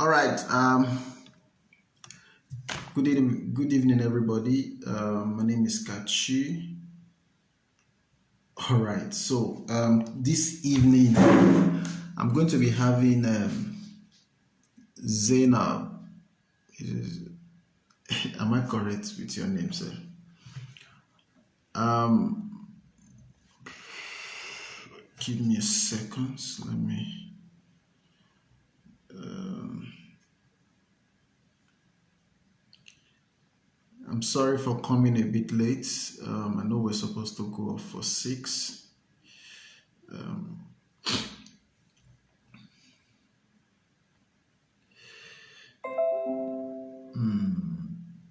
All right. Good evening, everybody. My name is Kachi. All right. So this evening, I'm going to be having Zainab. Is- Am I correct with your name, sir? Um, give me a second. Let me. I'm sorry for coming a bit late. I know we're supposed to go off for 6.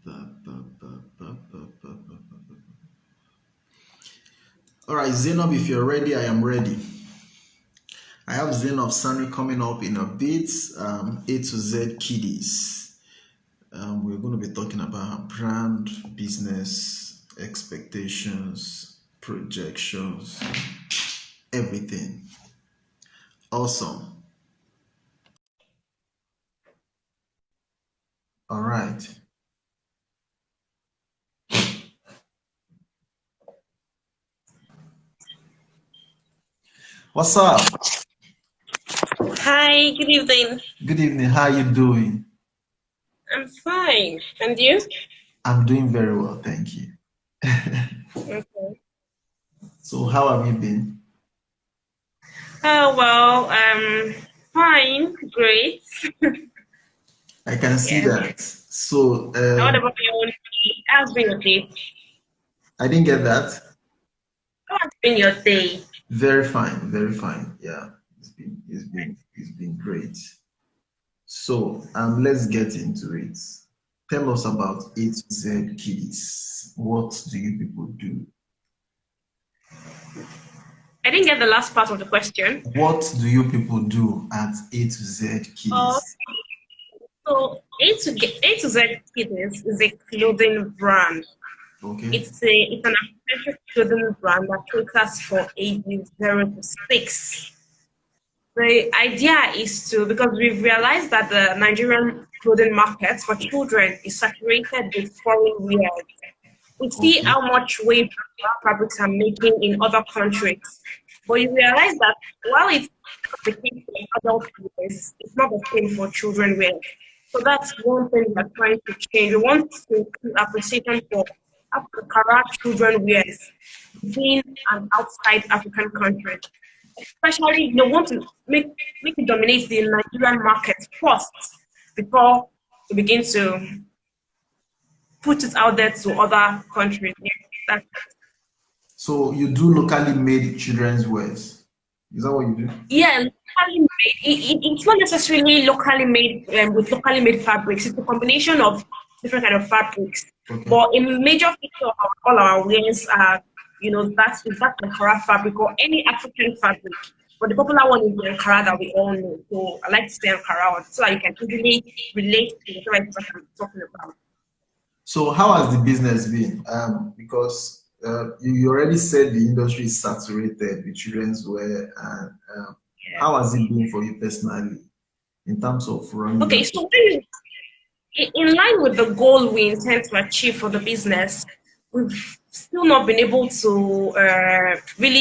Ba, ba, ba, ba, ba, ba, ba. All right, Zainab, if you're ready, I am ready. I have Zainab Sanni coming up in a bit. A to Z Kiddies. We're going to be talking about brand, business, expectations, projections, everything. Awesome. All right. What's up? Hi, good evening. Good evening. How you doing? I'm fine. And you? I'm doing very well, thank you. Okay. So, how have you been? Oh, well, fine, great. I can see Yeah. that. So, And what about your own day? How's been your day? I didn't get that. How's been your day? Very fine, very fine. Yeah, it's been great. So, let's get into it. Tell us about A to Z Kiddies. What do you people do? I didn't get the last part of the question. What do you people do at A to Z Oh, Kiddies? so A to Z Kittens is a clothing brand. Okay. It's an accessory clothing brand that caters for ages 0 to 6. The idea is to, because we've realized that the Nigerian clothing market for children is saturated with foreign wear. We see Okay. how much weight fabrics are making in other countries. But you realize that while it's the case for adult wears, it's not the same for children wear. So that's one thing we're trying to change. We want to increase appreciation for African children wears within and outside African countries. Especially, they want to make it dominate the Nigerian market first before we begin to put it out there to other countries. Yeah, that's So you do locally made children's wears. Is that what you do? yeah, locally made. It's not necessarily locally made with locally made fabrics. It's a combination of different kind of fabrics. Okay. But a major feature of all our wears are, that Ankara fabric or any African fabric. But the popular one is the Ankara that we all know. So I like to say Ankara one so that you can easily relate to whatever it is I'm talking about. So how has the business been? Because you already said the industry is saturated with children's wear, and how has it been for you personally in terms of running Okay, that? so in line with the goal we intend to achieve for the business, we've still not been able to really,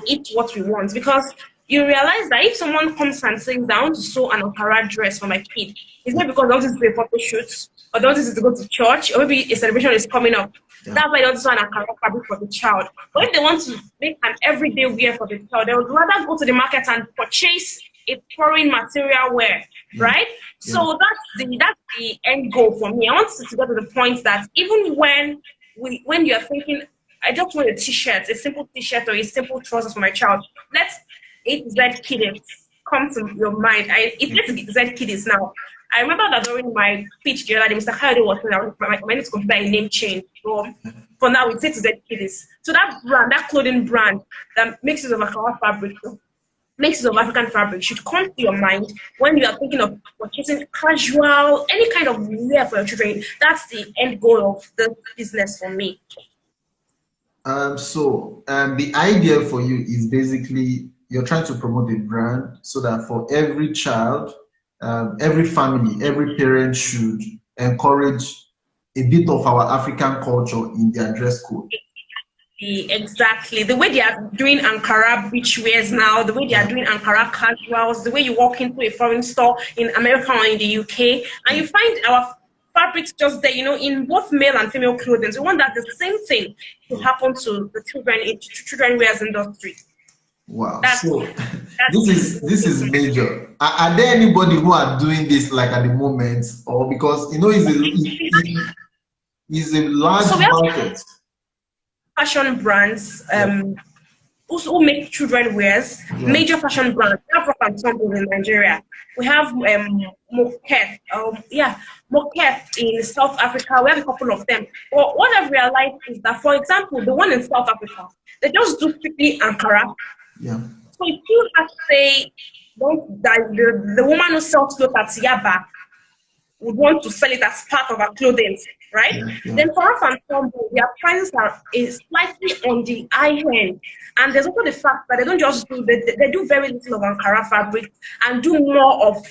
eat what we want because you realize that if someone comes and says, I want to sew an Ankara dress for my kid, it's not because they want to do a photo shoot or they want to go to church or maybe a celebration is coming up. Yeah. That's why they want to sew an Ankara fabric for the child. But if they want to make an everyday wear for the child, they would rather go to the market and purchase a foreign material wear, Yeah. right? Yeah. So that's the end goal for me. I want to get to the point that even when you're thinking, I just want a t-shirt, a simple t-shirt or a simple trousers for my child. Let's eight Z kiddies come to your mind. It's let's Z kiddies now. I remember that during my pitch the other day, Mr. Kayode was saying I need to consider a name change. So for now, it's Z kiddies. So that brand, that clothing brand that makes use of our fabric, mixes of African fabric should come to your mind when you are thinking of purchasing casual, any kind of wear for your children. That's the end goal of the business for me. So the idea for you is basically you're trying to promote a brand so that for every child every family, every parent should encourage a bit of our African culture in their dress code. Exactly. The way they are doing Ankara beach wears now, the way they are Yeah, doing Ankara casuals, the way you walk into a foreign store in America or in the UK, and yeah. you find our fabrics just there, in both male and female clothing. So we want that the same thing to Yeah. happen to the children wears industry. Wow. That's So that's this is major. Are there anybody who are doing this like at the moment, or because it's a large so we have market? fashion brands, Yeah, who make children wears, yeah, major fashion brands. We have Rock and Tumble in Nigeria. We have Moket, Moket in South Africa. We have a couple of them. But what I've realized is that, for example, the one in South Africa, they just do strictly Ankara. yeah, So if you have to say, don't, that the woman who sells clothes at Yaba would want to sell it as part of her clothing, right? yeah, yeah, Then for us and Tumble, their prices are is slightly on the high end. And there's also the fact that they don't just do they do very little of Ankara fabric and do more of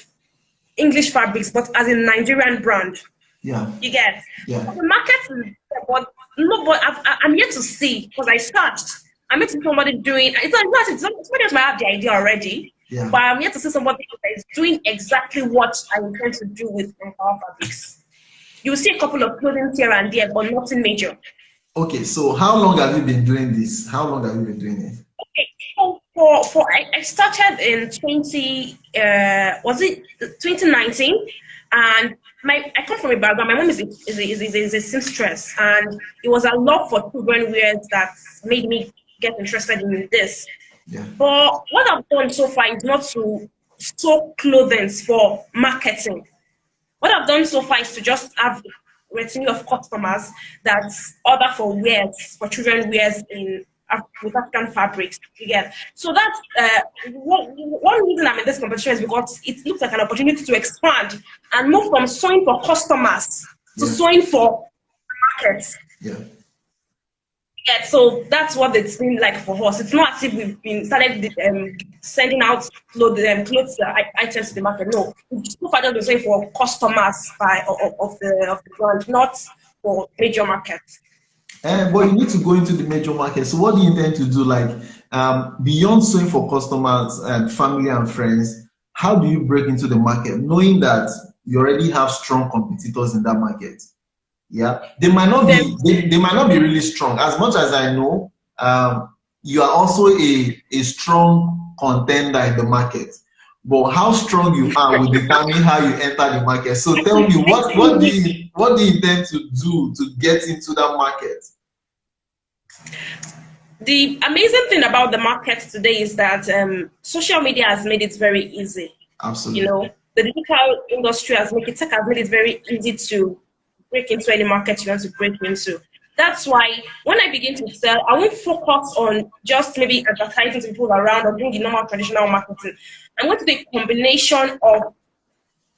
English fabrics, but as a Nigerian brand. yeah, You get, yeah, so the market is there, but no, but I'm yet to see because I searched. I'm yet to see somebody doing. Somebody else might have the idea already, yeah. but I'm yet to see somebody that is doing exactly what I intend to do with Empower Fabrics. You will see a couple of clothing here and there, but nothing major. Okay, so how long have you been doing this? How long have you been doing it? Okay, so I started in 2019, and I come from a background. My mom is a seamstress, and it was a love for children wears that made me get interested in this. Yeah, But what I've done so far is not to sew clothing for marketing. What I've done so far is to just have a retinue of customers that order for wears, for children wears with African fabrics. Again, so that's one reason I'm in this competition is because it looks like an opportunity to expand and move from sewing for customers to yeah, sewing for markets. yeah. Yeah, so that's what it's been like for us. It's not as if we've been started sending out clothes items to the market. No, we've so far just been saying for customers of the brand, not for major markets. But you need to go into the major market. So what do you intend to do? Like beyond sewing for customers and family and friends, how do you break into the market, knowing that you already have strong competitors in that market? Yeah, they might not Then be they might not be really strong. As much as I know, you are also a strong contender in the market. But how strong you are will determine how you enter the market. So tell me, what do you intend to do to get into that market? the amazing thing about the market today is that social media has made it very easy. Absolutely. The digital industry tech has made it very easy to break into any market you want to break into. That's why when I begin to sell, I won't focus on just maybe advertising to people around or doing the normal traditional marketing. I'm going to do a combination of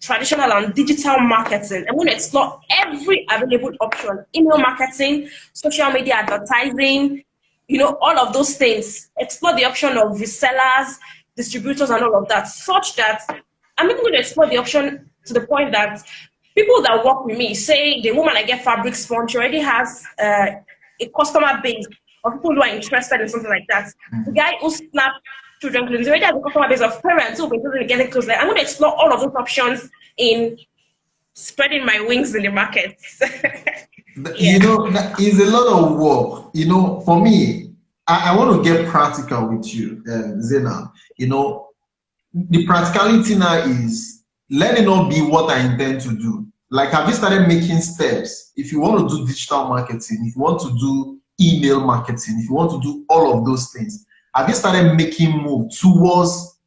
traditional and digital marketing. I'm going to explore every available option: email marketing, social media advertising, all of those things. Explore the option of resellers, distributors, and all of that, such that I'm even going to explore the option to the point that people that work with me, say the woman I get fabrics from, she already has a customer base of people who are interested in something like that. The guy who snaps children clothes already has a customer base of parents who have been interested in getting clothes. Like, I'm going to explore all of those options in spreading my wings in the market. Yeah. That is a lot of work. For me, I want to get practical with you, Zena. The practicality now is, let it not be what I intend to do. Like, have you started making steps? If you want to do digital marketing, if you want to do email marketing, if you want to do all of those things, have you started making move towards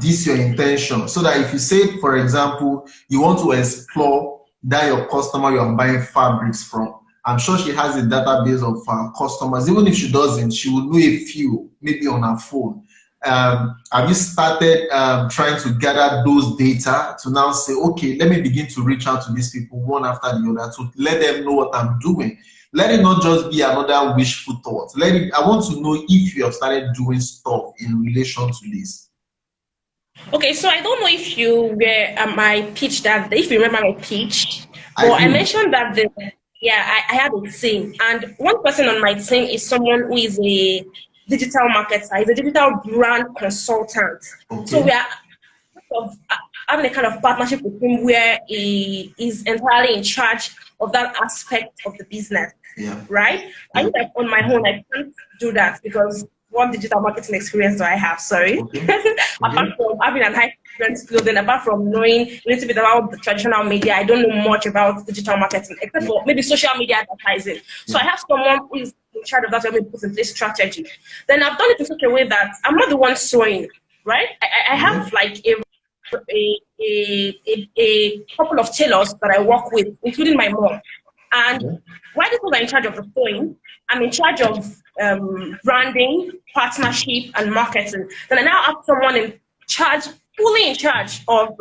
this your intention? So that if you say, for example, you want to explore that your customer you are buying fabrics from, I'm sure she has a database of customers. Even if she doesn't, she will know a few, maybe on her phone. Have you started trying to gather those data to now say, okay, let me begin to reach out to these people one after the other to let them know what I'm doing? Let it not just be another wishful thought. I want to know if you have started doing stuff in relation to this. Okay, so I don't know if you were at my pitch that if you remember my pitch, but I I do. mentioned that I have a team, and one person on my team is someone who is a digital marketer, he's a digital brand consultant. So we Okay. are of having a kind of partnership with him where he is entirely in charge of that aspect of the business, Yeah. right? I Yeah. think that on my own, I can't do that because what digital marketing experience do I have? Sorry. Okay. Apart Okay. from having an high frequency clothing, apart from knowing a little bit about the traditional media, I don't know much about digital marketing except Yeah. for maybe social media advertising. So Yeah. I have someone who is in charge of that, help me put in place strategy. Then I've done it in such a way that I'm not the one sewing, right? I Yeah. have like a couple of tailors that I work with, including my mom. And Yeah. while these people are in charge of the sewing, I'm in charge of branding, partnership, and marketing. Then I now have someone in charge, fully in charge of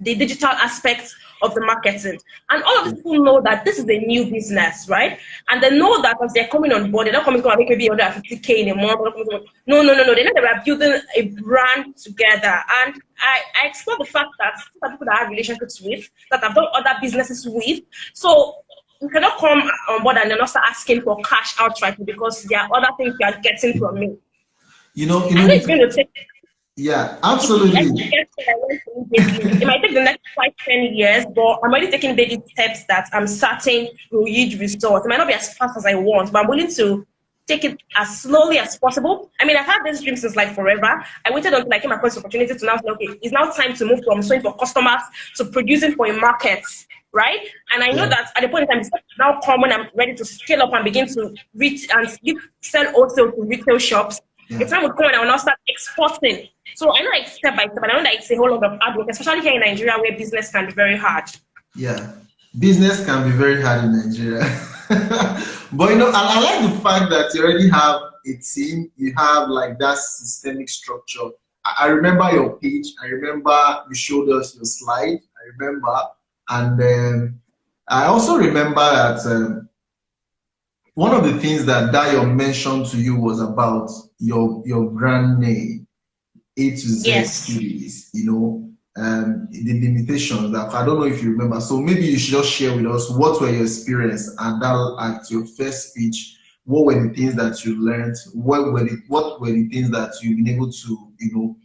the digital aspects of the marketing. And all of Yeah. these people know that this is a new business, right? And they know that as they're coming on board, they're not coming to make maybe 150K in a month. No, no, no, no. They know that we're building a brand together. And I explore the fact that these are people that I have relationships with, that I've done other businesses with. So you cannot come on board and then not start asking for cash outright because there are other things you are getting from me. You know, you I know know, it's going to take yeah, I absolutely. think that's what I want immediately. It might take the next 5, 10 years, but I'm already taking baby steps that I'm certain will yield results. It might not be as fast as I want, but I'm willing to take it as slowly as possible. I mean, I've had this dream since like forever. I waited until I came across the opportunity to now say, okay, it's now time to move from sewing for customers to producing for a market, right? And I know Yeah. that at the point in time, it's now come when I'm ready to scale up and begin to reach and sell wholesale to retail shops. Yeah. It's time would come when I will now start exporting. So I know like step by step, and I know that it's a whole lot of hard work, especially here in Nigeria where business can be very hard. Yeah. Business can be very hard in Nigeria. But you know, I like the fact that you already have a team, you have like that systemic structure. I remember your page, I remember you showed us your slide, I remember. And I also remember that one of the things that Dayo mentioned to you was about your brand name. A to Z Yes. series, you know, the limitations that I don't know if you remember. So maybe you should just share with us what were your experience at your first speech. What were the things that you learned? What were the things that you've been able to,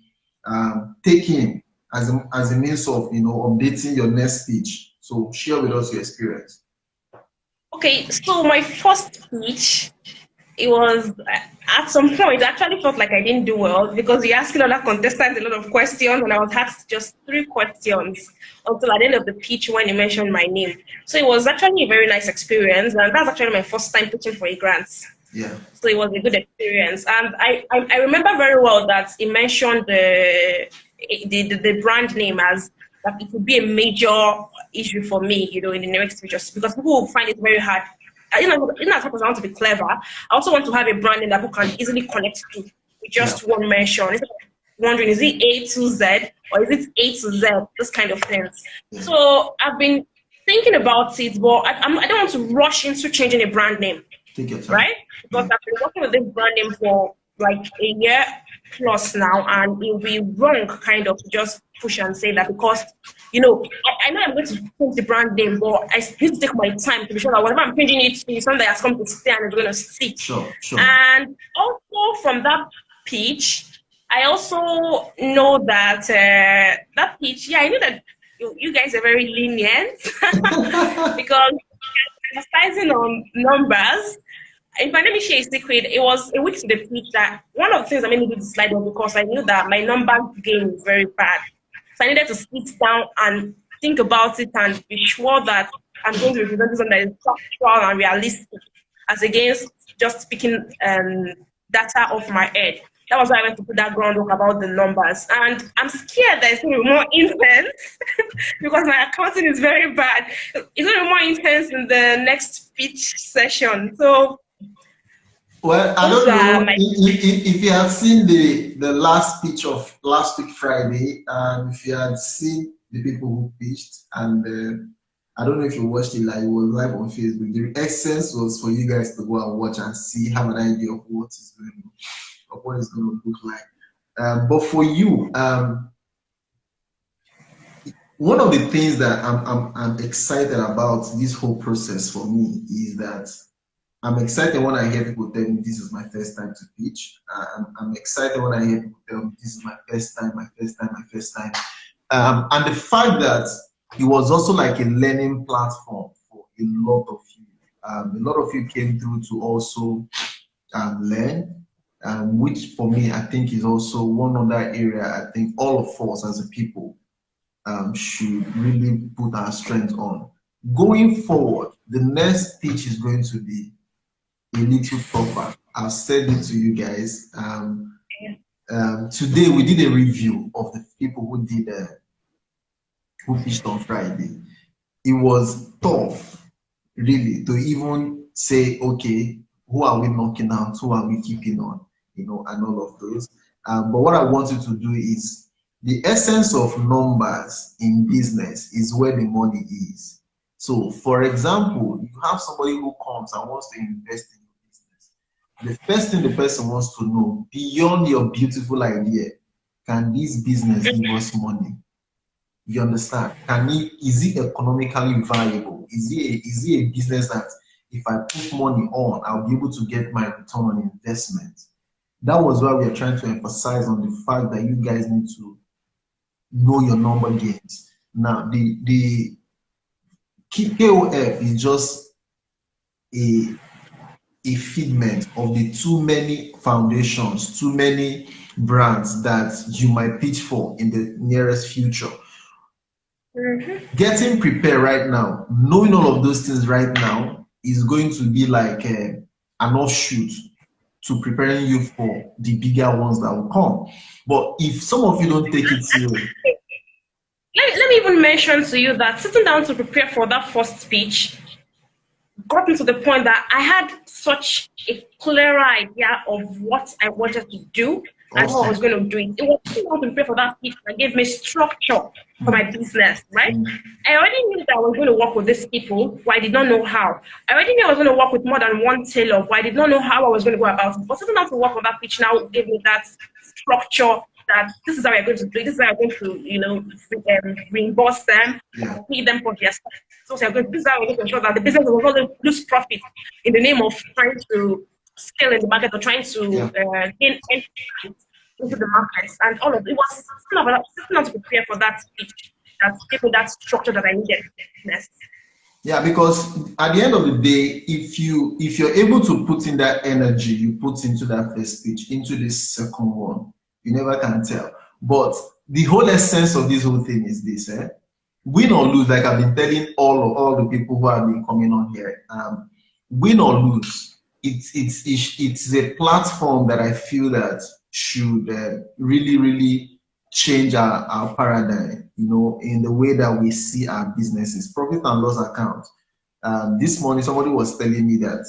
take in as a means of, updating your next speech? So share with us your experience. Okay, so my first speech, it was at some point, I actually felt like I didn't do well because you're asking other contestants a lot of questions, and I was asked just 3 questions until at the end of the pitch when you mentioned my name. So it was actually a very nice experience, and that's actually my first time pitching for a grant. Yeah, So it was a good experience. And I remember very well that he mentioned the brand name as that it would be a major issue for me, in the next future because people will find it very hard. As much as I want to be clever, I also want to have a brand name that people can easily connect to with yeah, just one mention. Instead of wondering, is it A to Z or is it A to Z? This kind of things. yeah. So I've been thinking about it, but I don't want to rush into changing a brand name, Take your time. right? Because Yeah, I've been working with this brand name for like a year plus now, and it will be wrong kind of just push and say that because I know I'm going to change the brand name, but I need to take my time to be sure that whatever I'm changing it to is something that has come to stay and is going to stick. sure, sure. And also from that pitch, I also know that that pitch, yeah, I know that you guys are very lenient because emphasizing on numbers. If I let me share a secret, it was a week to the pitch that one of the things that made me do the slide was because I knew that my number game is very bad. So I needed to sit down and think about it and be sure that I'm going to represent something that is factual and realistic as against just speaking data off my head. That was why I went to put that groundwork about the numbers. And I'm scared that it's going to be more intense because my accounting is very bad. It's going to be more intense in the next speech session. So Well, I those don't are know my if you have seen the last pitch of last week Friday, if you had seen the people who pitched, and I don't know if you watched it, like it was live on Facebook. The essence was for you guys to go and watch and see, have an idea of what is going to look like. But for you, one of the things that I'm excited about this whole process for me is that I'm excited when I hear people tell me this is my first time to pitch. I'm excited when I hear people tell me this is my first time, my first time, my first time. And the fact that it was also like a learning platform for a lot of you. A lot of you came through to also learn, which for me, I think is also one other area I think all of us as a people should really put our strength on. Going forward, the next pitch is going to be a little tougher. I've said it to you guys. Today we did a review of the people who pitched on Friday. It was tough, really, to even say, okay, who are we knocking out? Who are we keeping on? And all of those. But what I want you to do is the essence of numbers in business is where the money is. So, for example, you have somebody who comes and wants to invest in your business. The first thing the person wants to know, beyond your beautiful idea, can this business give us money? You understand? Is it economically viable? Is it a business that if I put money on, I'll be able to get my return on investment? That was why we are trying to emphasize on the fact that you guys need to know your number games. Now, the KOF is just a figment of the too many foundations, too many brands that you might pitch for in the nearest future. Getting prepared right now, knowing all of those things right now is going to be like an offshoot to preparing you for the bigger ones that will come. But if some of you don't take it serious, Let me even mention to you that sitting down to prepare for that first speech got me to the point that I had such a clearer idea of what I wanted to do and how I was going to do it. It was sitting down to prepare for that speech that gave me structure for my business, right? I already knew that I was going to work with these people, but I did not know how. I already knew I was going to work with more than one tailor, but I did not know how I was going to go about it. But sitting down to work on that pitch now gave me that structure that this is how we're going to do it, this is how we're going to, reimburse them, pay them for their stuff. So this is how we're going to ensure that the business will not lose profit in the name of trying to scale in the market or trying to gain entry into the markets. And all of it was sitting down to prepare for that speech that gave me that structure that I needed. Yeah, because at the end of the day, if you're able to put in that energy you put into that first speech, into this second one, you never can tell. But the whole essence of this whole thing is this: win or lose. Like I've been telling all the people who have been coming on here, win or lose, it's a platform that I feel that should really change our paradigm, in the way that we see our businesses. Profit and loss account. This morning, somebody was telling me that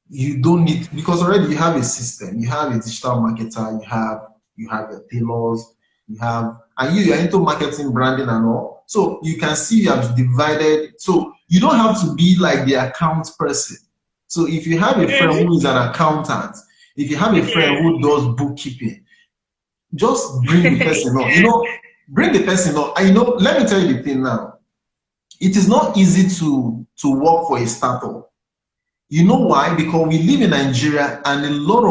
you don't need, because already you have a system, you have a digital marketer, you have your tailors, and you're into marketing, branding, and all. So you can see you have divided. So you don't have to be like the account person. So if you have a friend who is an accountant, if you have a friend who does bookkeeping, just bring the person on. Bring the person on. And let me tell you the thing now. It is not easy to work for a startup. You know why? Because we live in Nigeria and a lot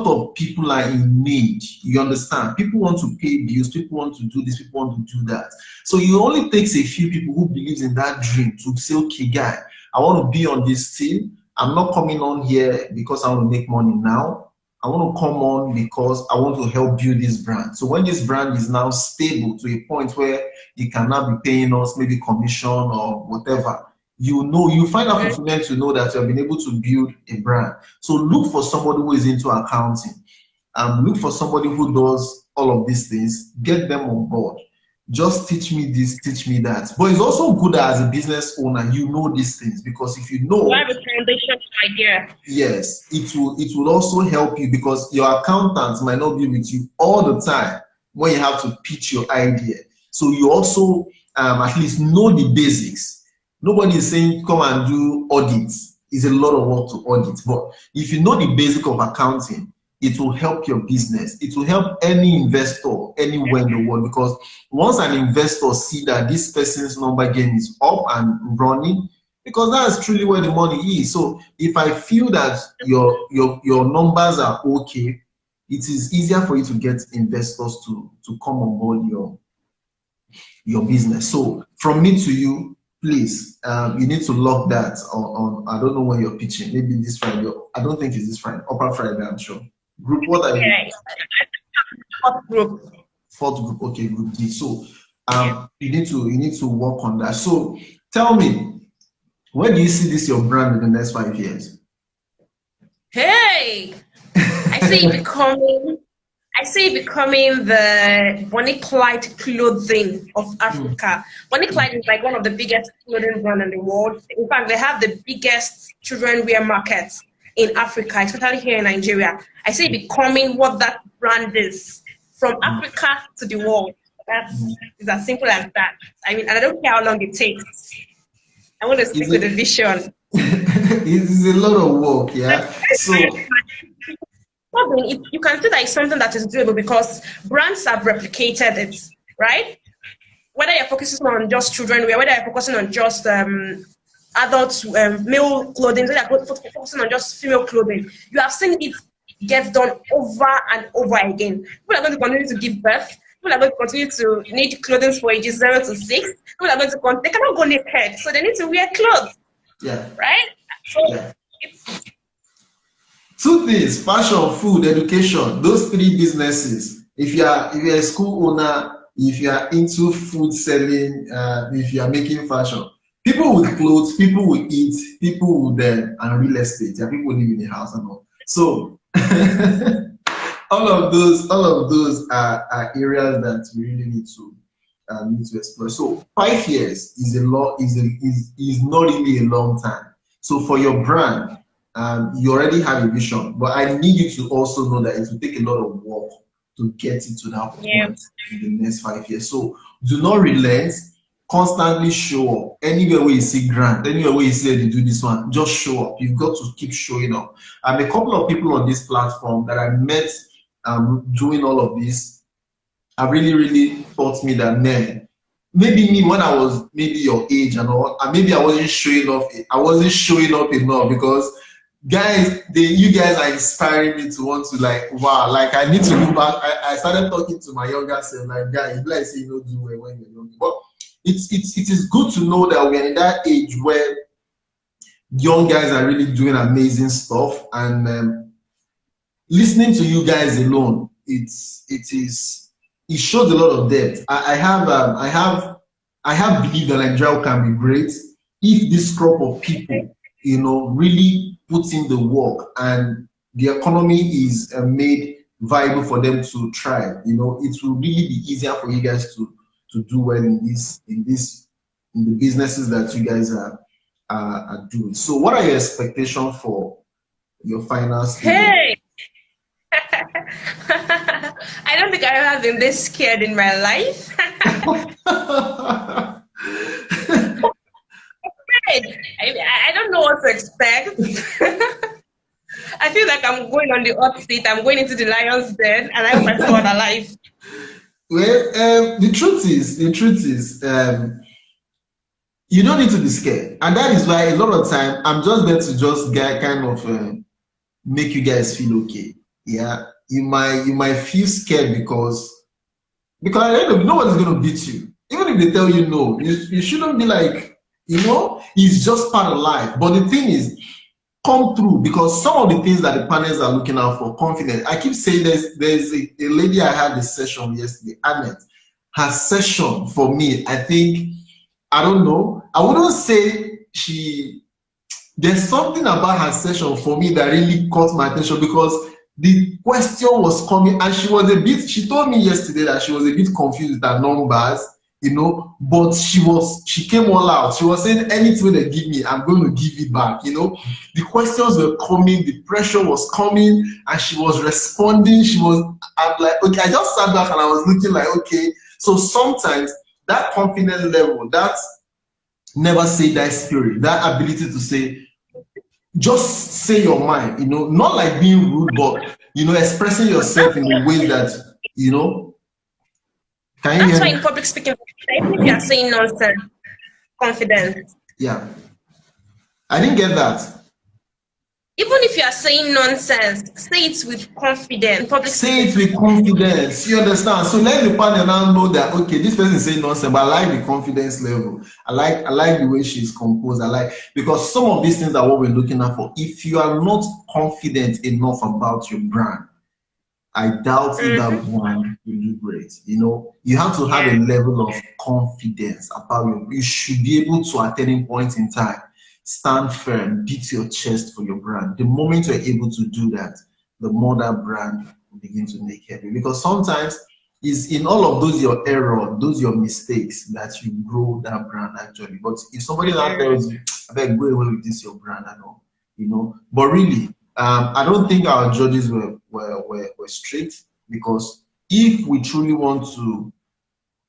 of people are in need. You understand? People want to pay bills, people want to do this, people want to do that. So it only takes a few people who believes in that dream to say, okay, guy, I want to be on this team. I'm not coming on here because I want to make money now. I want to come on because I want to help build this brand. So when this brand is now stable to a point where it cannot be paying us maybe commission or whatever, you find out fulfillment to know that you have been able to build a brand. So look for somebody who is into accounting. Look for somebody who does all of these things. Get them on board. Just teach me this, teach me that. But it's also good that as a business owner, you know these things, because if you know, you have a foundation idea. Yes, it will also help you, because your accountant might not be with you all the time when you have to pitch your idea. So you also at least know the basics. Nobody is saying come and do audits. It's a lot of work to audit, but if you know the basic of accounting, it will help your business. It will help any investor anywhere in the world, because once an investor see that this person's number game is up and running, because that's truly where the money is. So if I feel that your numbers are okay, it is easier for you to get investors to come on board your business. So from me to you, please, you need to lock that on I don't know when you're pitching. Maybe this Friday. I don't think it's this Friday. Upper Friday, I'm sure. Group, what are you? Yeah, fourth group. Fourth group. Okay, group D. So you need to work on that. So tell me, where do you see this your brand in the next 5 years? Hey, I see it becoming. I see it becoming the Bonnie Clyde clothing of Africa. Bonnie Clyde is like one of the biggest clothing brand in the world. In fact, they have the biggest children wear market in Africa, especially here in Nigeria. I see it becoming what that brand is from Africa to the world. It's as simple as that. I mean, and I don't care how long it takes. I want to stick with the vision. It's a lot of work, yeah. So you can see that it's something that is doable because brands have replicated it, right? Whether you're focusing on just children wear, whether you're focusing on just adult male clothing, whether you're focusing on just female clothing, you have seen it get done over and over again. People are going to continue to give birth. People are going to continue to need clothing for ages 0 to 6. People are going to they cannot go naked, so they need to wear clothes. Yeah. Right? So yeah. Two things: fashion, food, education. Those three businesses. If you're a school owner, if you are into food selling, if you are making fashion, people with clothes, people will eat, people will and real estate. Yeah, people live in a house and all. So all of those are areas that we really need to explore. So 5 years is not really a long time. So for your brand, you already have a vision, but I need you to also know that it will take a lot of work to get it to that point in the next 5 years. So do not relent. Constantly show up. Anywhere where you see grant, anywhere where you see they do this one, just show up. You've got to keep showing up. A couple of people on this platform that I met doing all of this have really taught me that, man, maybe me when I was maybe your age and all, and maybe I wasn't showing up enough, because guys, you guys are inspiring me to want to wow, I need to look back. I started talking to my younger self, like, guys, like say you don't do well when you're young. But it is good to know that we're in that age where young guys are really doing amazing stuff, and listening to you guys alone, it shows a lot of depth. I have believed that Nigeria can be great if this crop of people, really put in the work and the economy is made viable for them to try. It will really be easier for you guys to do well in the businesses that you guys are doing. So what are your expectations for your final stage? Hey, I don't think I have been this scared in my life. I don't know what to expect. I feel like I'm going on the hot seat. I'm going into the lion's den, and I hope I come out alive. Well, the truth is, you don't need to be scared, and that is why a lot of time I'm just there to just kind of make you guys feel okay. Yeah, you might feel scared because at the end of it, nobody's going to beat you. Even if they tell you no, you shouldn't be like, it's just part of life. But the thing is, come through, because some of the things that the panels are looking out for, confidence. I keep saying there's a lady I had a session yesterday, Annette. Her session for me, I think, I don't know, I wouldn't say there's something about her session for me that really caught my attention, because the question was coming and she told me yesterday that she was a bit confused with her numbers, but she came all out. She was saying, anything they give me, I'm going to give it back. The questions were coming, the pressure was coming, and she was responding. I'm like, okay, I just sat back and I was looking like, okay. So sometimes that confidence level, that never say die spirit, that ability to say, just say your mind, not like being rude, but expressing yourself in a way that, can you That's hear why me? in public speaking, even if you are saying nonsense, confidence. Yeah. I didn't get that. Even if you are saying nonsense, say it with confidence. Public Say speaking. it with confidence. You understand? So let the partner now know that, okay, this person is saying nonsense, but I like the confidence level. I like the way she's composed. Because some of these things are what we're looking at for. If you are not confident enough about your brand, I doubt if that Mm-hmm. one will do great. You have to have a Yeah. level of confidence about you should be able to, at any point in time, stand firm, beat your chest for your brand. The moment you're able to do that, the more that brand will begin to make headway. Because sometimes it's in all of those your error, those your mistakes that you grow that brand actually. But if somebody now Mm. tells you, I beg, go away with this your brand, I know, but really, I don't think our judges were strict, because if we truly want to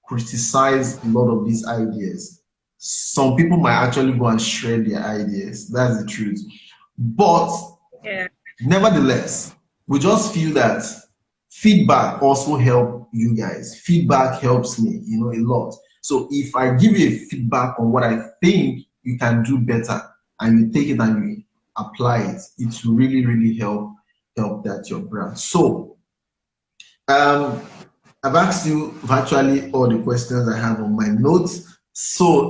criticize a lot of these ideas, some people might actually go and shred their ideas. That's the truth. But Yeah. nevertheless, we just feel that feedback also help you guys. Feedback helps me, a lot. So if I give you a feedback on what I think you can do better, and you take it and you apply it, it will really, really help that your brand. So um, I've asked you virtually all the questions I have on my notes. So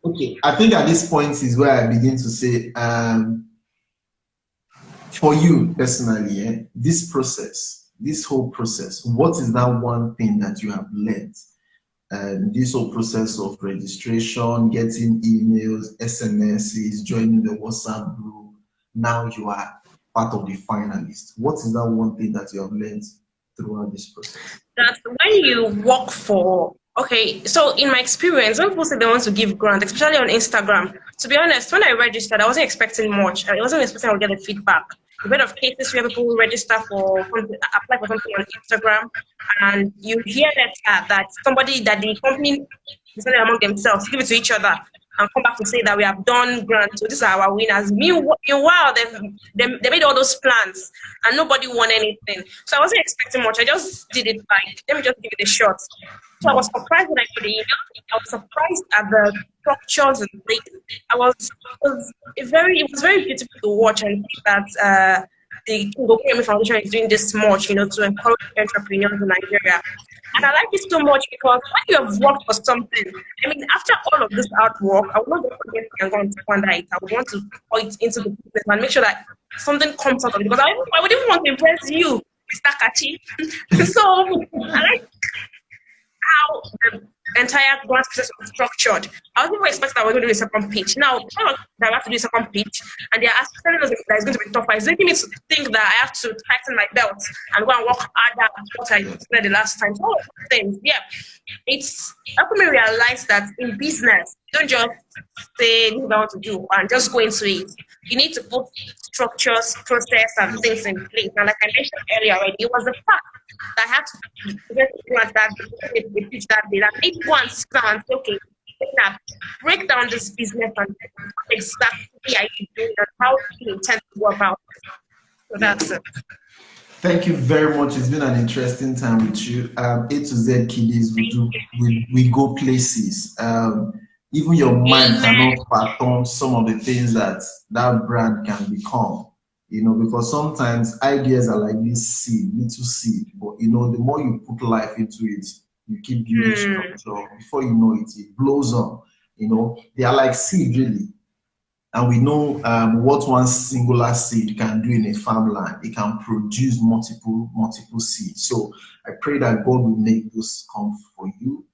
okay, I think at this point is where I begin to say, for you personally, this whole process, what is that one thing that you have learned? And this whole process of registration, getting emails, SMSs, joining the WhatsApp group, now you are part of the finalist. What is that one thing that you have learned throughout this process? That when you work for, okay, so in my experience, when people say they want to give grant, especially on Instagram, to be honest, when I registered, I wasn't expecting much. I wasn't expecting I would get the feedback. A bit of cases where people register for apply for something on Instagram, and you hear that somebody that the company decided among themselves give it to each other and come back to say that we have done grant, so these are our winners. Meanwhile, they made all those plans and nobody won anything. So I wasn't expecting much. I just did it like, let me just give it a shot. So I was surprised when I got the email. I was surprised at the structures and things. It was very beautiful to watch and see that the King Foundation is doing this much, to encourage entrepreneurs in Nigeria. And I like it so much because when you have worked for something, I mean, after all of this artwork, I would not just forget it and go and squander it. I would want to pour it into the business and make sure that something comes out of it. Because I would even want to impress you, Mr. Kachi. So I like how the entire grant process was structured. I was never expecting that we're going to do a second pitch. Now, that I have to do a second pitch, and they're telling us that it's going to be tougher. It's making me to think that I have to tighten my belt and go and work harder than what I did the last time. So all of those things, yeah, it's helping me realize that in business, you don't just say this is what I want to do and just go into it. You need to put structures, process, and things in place. And like I mentioned earlier already, it was the fact that I had to get to that they pitch that day. That made me go and sit down and say, okay, Zainab, break down this business and what exactly are you doing and how do you intend to go about it. So Yeah. that's it. Thank you very much. It's been an interesting time with you. A to Z kiddies, we go places. Even your mind Amen. cannot fathom some of the things that brand can become. Because sometimes ideas are like this seed, little seed, but the more you put life into it, you keep building Hmm. structure. Before you know it, it blows up. They are like seed, really. And we know what one singular seed can do in a farmland. It can produce multiple seeds. So I pray that God will make this come for you.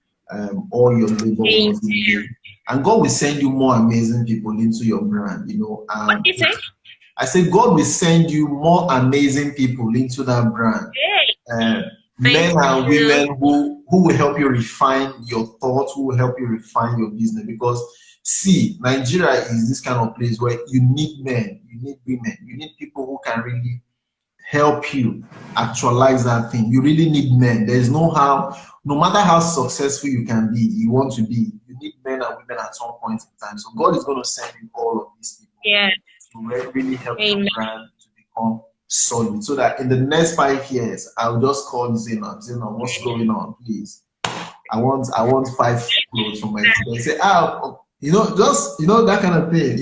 All your labor will Amen. not be in vain. And God will send you more amazing people into your brand. What do you say? I say God will send you more amazing people into that brand. Hey, uh, thank Men and you. women who will help you refine your thoughts, who will help you refine your business. Because see, Nigeria is this kind of place where you need men, you need women, you need people who can really help you actualize that thing. You really need men. There's no matter how successful you can be, you want to be, you need men and women at some point in time. So God is going to send you all of these people Yeah. really help your Amen. brand to become solid. So that in the next 5 years, I'll just call Zainab. Zainab, what's going on, please? I want 5 crores from my today. Say, just that kind of thing.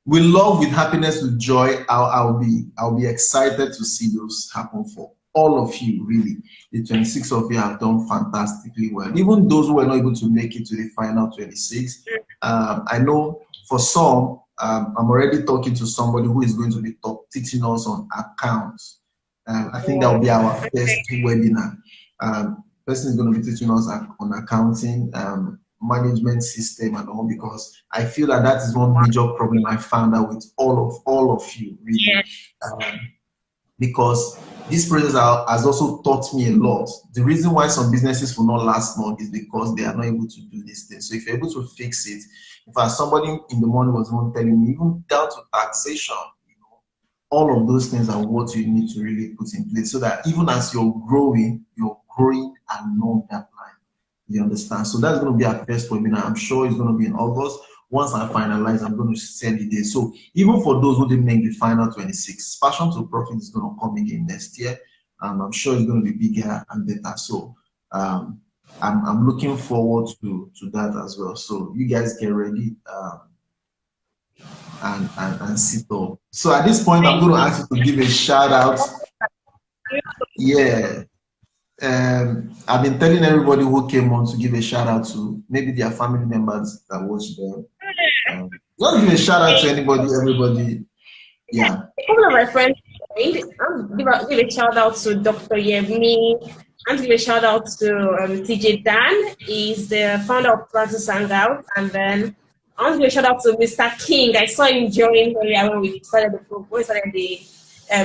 With love, with happiness, with joy, I'll be excited to see those happen for all of you. Really, the 26 of you have done fantastically well. Even those who were not able to make it to the final 26, I know for some, I'm already talking to somebody who is going to be teaching us on accounts. I think that will be our first webinar. Person is going to be teaching us on accounting, management system and all, because I feel that is one major problem I found out with all of you, really. Yes. Because this process has also taught me a lot. The reason why some businesses will not last long is because they are not able to do these things. So if you're able to fix it, in fact, somebody in the morning was even telling me, even down to taxation, all of those things are what you need to really put in place, so that even as you're growing along that line. You understand? So that's going to be our first webinar. I'm sure it's going to be in August. Once I finalize, I'm going to send it there. So even for those who didn't make the final 26, Passion to Profit is going to come again next year. I'm sure it's going to be bigger and better. So I'm looking forward to that as well. So you guys get ready and sit up. So at this point, I'm going to ask you to give a shout out. Yeah. I've been telling everybody who came on to give a shout out to maybe their family members that watched them. Just give a shout out to anybody, everybody. Yeah. A couple of my friends joined. I'm give a shout out to Dr. Yemi. I'm give a shout out to TJ Dan. He's the founder of Practice Hangout. And then I want to give a shout out to Mr. King. I saw him join earlier when we started the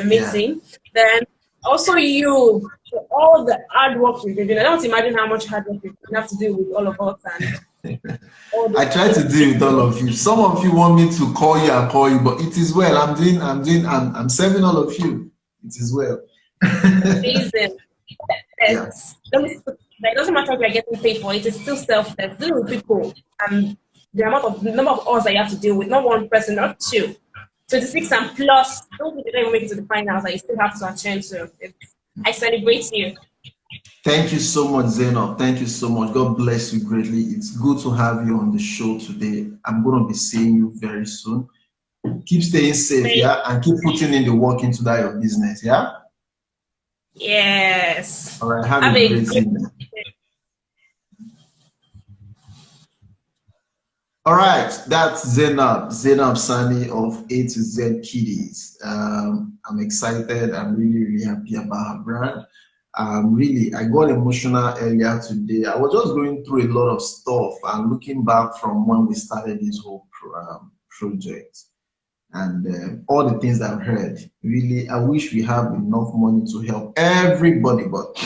meeting. Yeah. Then also you, for all the hard work you've been doing. I don't imagine how much hard work you have to do with all of us. And I try to deal with all of you. Some of you want me to call you and call you, but it is well. I'm serving all of you. It is well. Amazing. Yes. Yeah. It doesn't matter if you're getting paid for it, it's still self-service. Deal with people and the number of hours that you have to deal with, not one person, not two. 26 and plus, don't even make it to the finals that you still have to attend to. I celebrate you. Thank you so much, Zainab. Thank you so much. God bless you greatly. It's good to have you on the show today. I'm going to be seeing you very soon. Keep staying safe, yeah? And keep putting in the work into that your business, yeah? Yes. All right, have a great evening. All right, that's Zainab Sanni of A to Z Kiddies. I'm excited. I'm really happy about her brand. I got emotional earlier today. I was just going through a lot of stuff and looking back from when we started this whole project and all the things I've heard. Really, I wish we have enough money to help everybody, but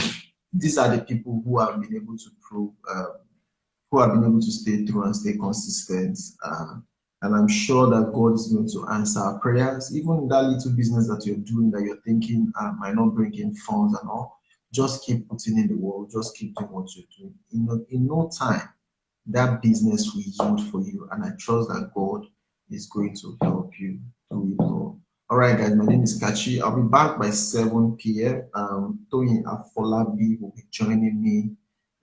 these are the people who have been able to prove, who have been able to stay through and stay consistent. And I'm sure that God is going to answer our prayers, even in that little business that you're doing that you're thinking might not bring in funds and all. Just keep putting in the work, just keep doing what you're doing. In no time, that business will yield for you. And I trust that God is going to help you do it all. All right, guys, my name is Kachi. I'll be back by 7 p.m. Toyin Afolabi will be joining me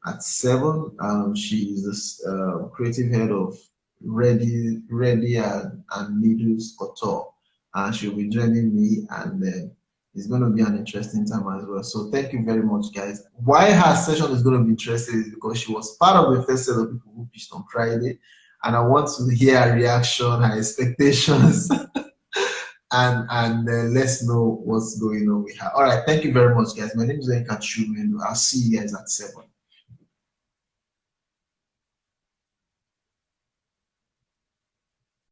at 7. She is the creative head of Ready and Needles Couture. And she'll be joining me, and it's going to be an interesting time as well. So thank you very much, guys. Why her session is going to be interesting is because she was part of the first set of people who pitched on Friday, and I want to hear her reaction, her expectations, and let's know what's going on with her. All right, thank you very much, guys. My name is Zainab. I'll see you guys at 7.